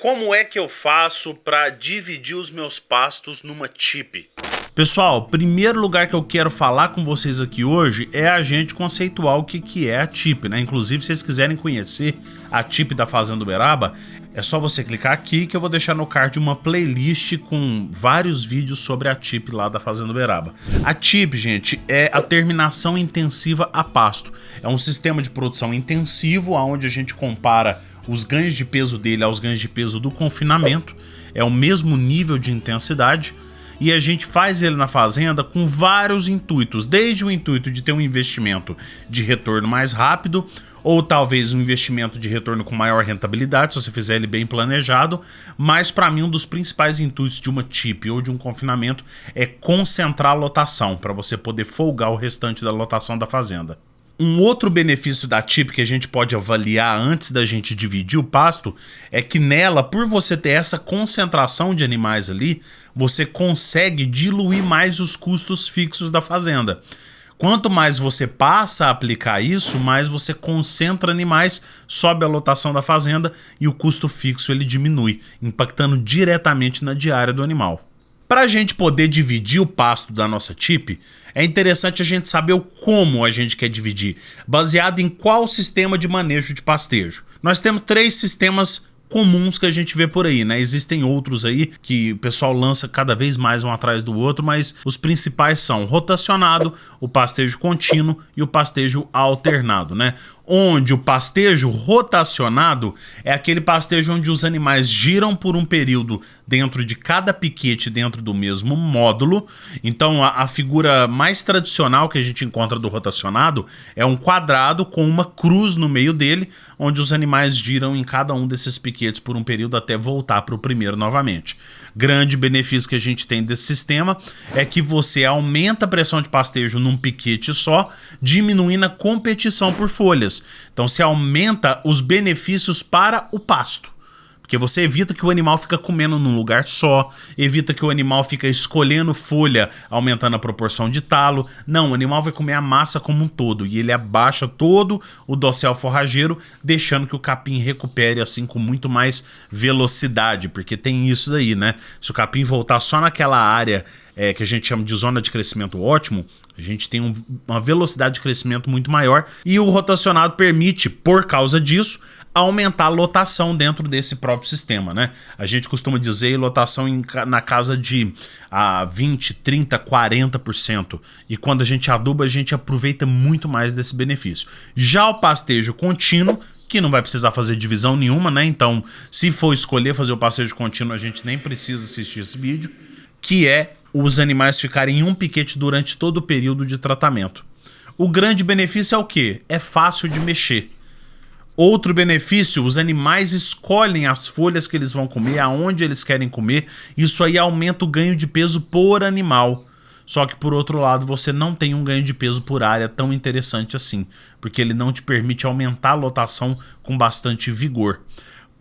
Como é que eu faço para dividir os meus pastos numa chip? Pessoal, primeiro lugar que eu quero falar com vocês aqui hoje é a gente conceituar o que é a chip, né? Inclusive, se vocês quiserem conhecer a chip da Fazenda Uberaba, é só você clicar aqui que eu vou deixar no card uma playlist com vários vídeos sobre a chip lá da Fazenda Uberaba. A chip, gente, é a terminação intensiva a pasto. É um sistema de produção intensivo onde a gente compara os ganhos de peso dele aos ganhos de peso do confinamento. É o mesmo nível de intensidade. E a gente faz ele na fazenda com vários intuitos, desde o intuito de ter um investimento de retorno mais rápido, ou talvez um investimento de retorno com maior rentabilidade, se você fizer ele bem planejado, mas para mim um dos principais intuitos de uma chip ou de um confinamento é concentrar a lotação, para você poder folgar o restante da lotação da fazenda. Um outro benefício da chip que a gente pode avaliar antes da gente dividir o pasto é que nela, por você ter essa concentração de animais ali, você consegue diluir mais os custos fixos da fazenda. Quanto mais você passa a aplicar isso, mais você concentra animais, sobe a lotação da fazenda e o custo fixo ele diminui, impactando diretamente na diária do animal. Para a gente poder dividir o pasto da nossa chip, é interessante a gente saber o como a gente quer dividir, baseado em qual sistema de manejo de pastejo. Nós temos 3 sistemas comuns que a gente vê por aí, né? Existem outros aí que o pessoal lança cada vez mais um atrás do outro, mas os principais são o rotacionado, o pastejo contínuo e o pastejo alternado, né? Onde o pastejo rotacionado é aquele pastejo onde os animais giram por um período dentro de cada piquete dentro do mesmo módulo. Então a figura mais tradicional que a gente encontra do rotacionado é um quadrado com uma cruz no meio dele, onde os animais giram em cada um desses piquetes por um período até voltar para o primeiro novamente. Grande benefício que a gente tem desse sistema é que você aumenta a pressão de pastejo num piquete só, diminuindo a competição por folhas. Então você aumenta os benefícios para o pasto. Porque você evita que o animal fica comendo num lugar só, evita que o animal fica escolhendo folha, aumentando a proporção de talo. Não, o animal vai comer a massa como um todo e ele abaixa todo o dossel forrageiro, deixando que o capim recupere assim com muito mais velocidade, porque tem isso daí, né? Se o capim voltar só naquela área que a gente chama de zona de crescimento ótimo, a gente tem uma velocidade de crescimento muito maior e o rotacionado permite, por causa disso, aumentar a lotação dentro desse próprio sistema, né? A gente costuma dizer lotação na casa de 20, 30, 40%. E quando a gente aduba, a gente aproveita muito mais desse benefício. Já o pastejo contínuo, que não vai precisar fazer divisão nenhuma, né? Então, se for escolher fazer o pastejo contínuo, a gente nem precisa assistir esse vídeo, que é os animais ficarem em um piquete durante todo o período de tratamento. O grande benefício é o quê? É fácil de mexer. Outro benefício, os animais escolhem as folhas que eles vão comer, aonde eles querem comer. Isso aí aumenta o ganho de peso por animal. Só que por outro lado, você não tem um ganho de peso por área tão interessante assim, porque ele não te permite aumentar a lotação com bastante vigor.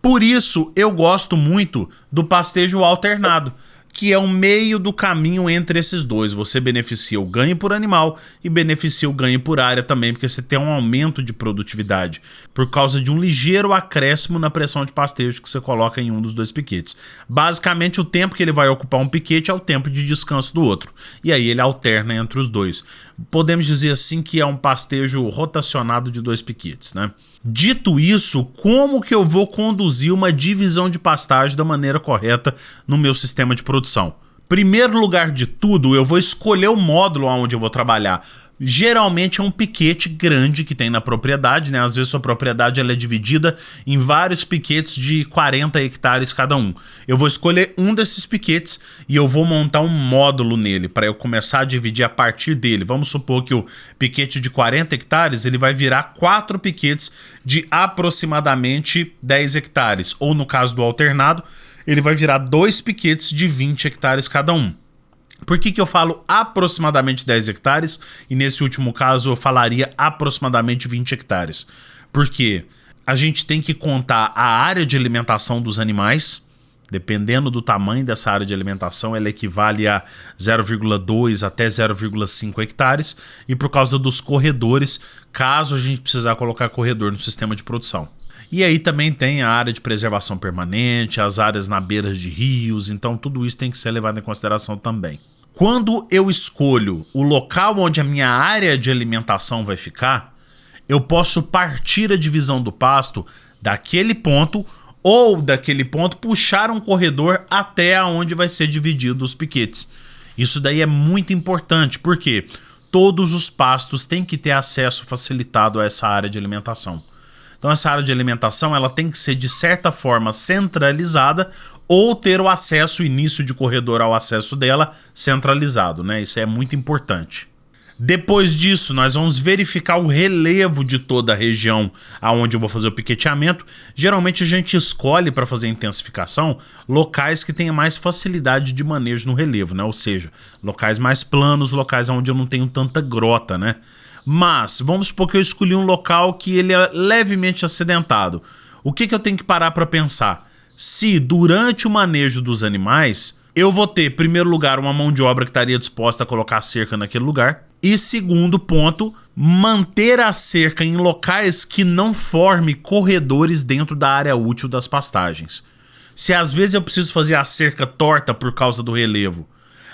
Por isso, eu gosto muito do pastejo alternado, que é o meio do caminho entre esses dois. Você beneficia o ganho por animal e beneficia o ganho por área também, porque você tem um aumento de produtividade por causa de um ligeiro acréscimo na pressão de pastejo que você coloca em um dos dois piquetes. Basicamente, o tempo que ele vai ocupar um piquete é o tempo de descanso do outro, e aí ele alterna entre os dois. Podemos dizer assim que é um pastejo rotacionado de 2 piquetes, né? Dito isso, como que eu vou conduzir uma divisão de pastagem da maneira correta no meu sistema de produção? Primeiro lugar de tudo, eu vou escolher o módulo onde eu vou trabalhar. Geralmente é um piquete grande que tem na propriedade, né? Às vezes sua propriedade ela é dividida em vários piquetes de 40 hectares cada um. Eu vou escolher um desses piquetes e eu vou montar um módulo nele para eu começar a dividir a partir dele. Vamos supor que o piquete de 40 hectares ele vai virar 4 piquetes de aproximadamente 10 hectares. Ou no caso do alternado, ele vai virar 2 piquetes de 20 hectares cada um. Por que eu falo aproximadamente 10 hectares e nesse último caso eu falaria aproximadamente 20 hectares? Porque a gente tem que contar a área de alimentação dos animais. Dependendo do tamanho dessa área de alimentação, ela equivale a 0,2 até 0,5 hectares. E por causa dos corredores, caso a gente precisar colocar corredor no sistema de produção. E aí também tem a área de preservação permanente, as áreas na beira de rios, então tudo isso tem que ser levado em consideração também. Quando eu escolho o local onde a minha área de alimentação vai ficar, eu posso partir a divisão do pasto daquele ponto ou daquele ponto puxar um corredor até onde vai ser dividido os piquetes. Isso daí é muito importante, porque todos os pastos têm que ter acesso facilitado a essa área de alimentação. Então essa área de alimentação ela tem que ser de certa forma centralizada ou ter o acesso, o início de corredor ao acesso dela centralizado, né? Isso é muito importante. Depois disso, nós vamos verificar o relevo de toda a região aonde eu vou fazer o piqueteamento. Geralmente a gente escolhe para fazer a intensificação locais que tenham mais facilidade de manejo no relevo, né? Ou seja, locais mais planos, locais onde eu não tenho tanta grota, né? Mas vamos supor que eu escolhi um local que ele é levemente acidentado. O que eu tenho que parar para pensar? Se durante o manejo dos animais eu vou ter, em primeiro lugar, uma mão de obra que estaria disposta a colocar cerca naquele lugar. E segundo ponto, manter a cerca em locais que não forme corredores dentro da área útil das pastagens. Se às vezes eu preciso fazer a cerca torta por causa do relevo,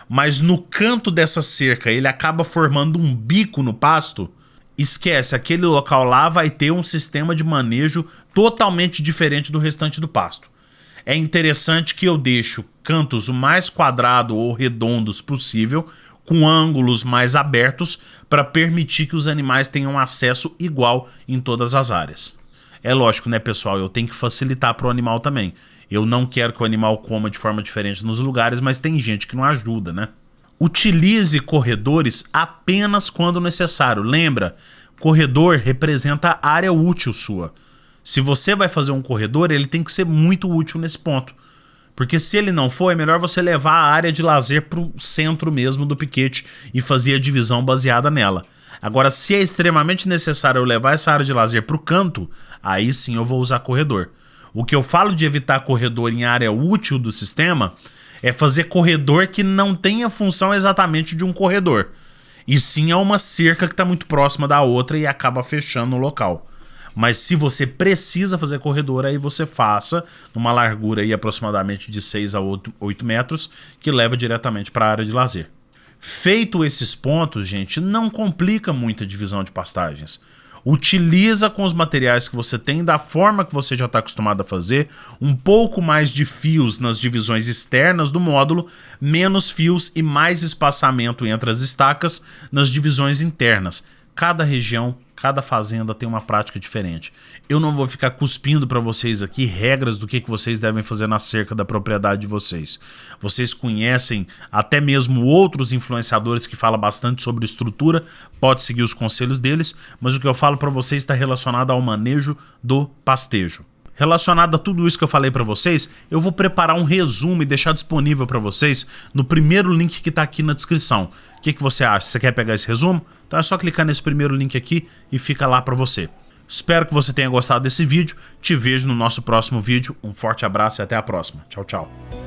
mas no canto dessa cerca ele acaba formando um bico no pasto, esquece, aquele local lá vai ter um sistema de manejo totalmente diferente do restante do pasto. É interessante que eu deixo cantos o mais quadrado ou redondos possível, com ângulos mais abertos, para permitir que os animais tenham acesso igual em todas as áreas. É lógico, né, pessoal? Eu tenho que facilitar para o animal também. Eu não quero que o animal coma de forma diferente nos lugares, mas tem gente que não ajuda, né? Utilize corredores apenas quando necessário. Lembra, corredor representa a área útil sua. Se você vai fazer um corredor, ele tem que ser muito útil nesse ponto. Porque se ele não for, é melhor você levar a área de lazer para o centro mesmo do piquete e fazer a divisão baseada nela. Agora, se é extremamente necessário eu levar essa área de lazer para o canto, aí sim eu vou usar corredor. O que eu falo de evitar corredor em área útil do sistema é fazer corredor que não tenha função exatamente de um corredor. E sim é uma cerca que está muito próxima da outra e acaba fechando o local. Mas se você precisa fazer corredor, aí você faça numa largura aí aproximadamente de 6 a 8 metros, que leva diretamente para a área de lazer. Feito esses pontos, gente, não complica muito a divisão de pastagens. Utiliza com os materiais que você tem, da forma que você já está acostumado a fazer, um pouco mais de fios nas divisões externas do módulo, menos fios e mais espaçamento entre as estacas nas divisões internas. Cada região, cada fazenda tem uma prática diferente. Eu não vou ficar cuspindo para vocês aqui regras do que vocês devem fazer na cerca da propriedade de vocês. Vocês conhecem até mesmo outros influenciadores que falam bastante sobre estrutura, pode seguir os conselhos deles, mas o que eu falo para vocês está relacionado ao manejo do pastejo. Relacionado a tudo isso que eu falei para vocês, eu vou preparar um resumo e deixar disponível para vocês no primeiro link que está aqui na descrição. O que você acha? Você quer pegar esse resumo? Então é só clicar nesse primeiro link aqui e fica lá para você. Espero que você tenha gostado desse vídeo. Te vejo no nosso próximo vídeo. Um forte abraço e até a próxima. Tchau, tchau.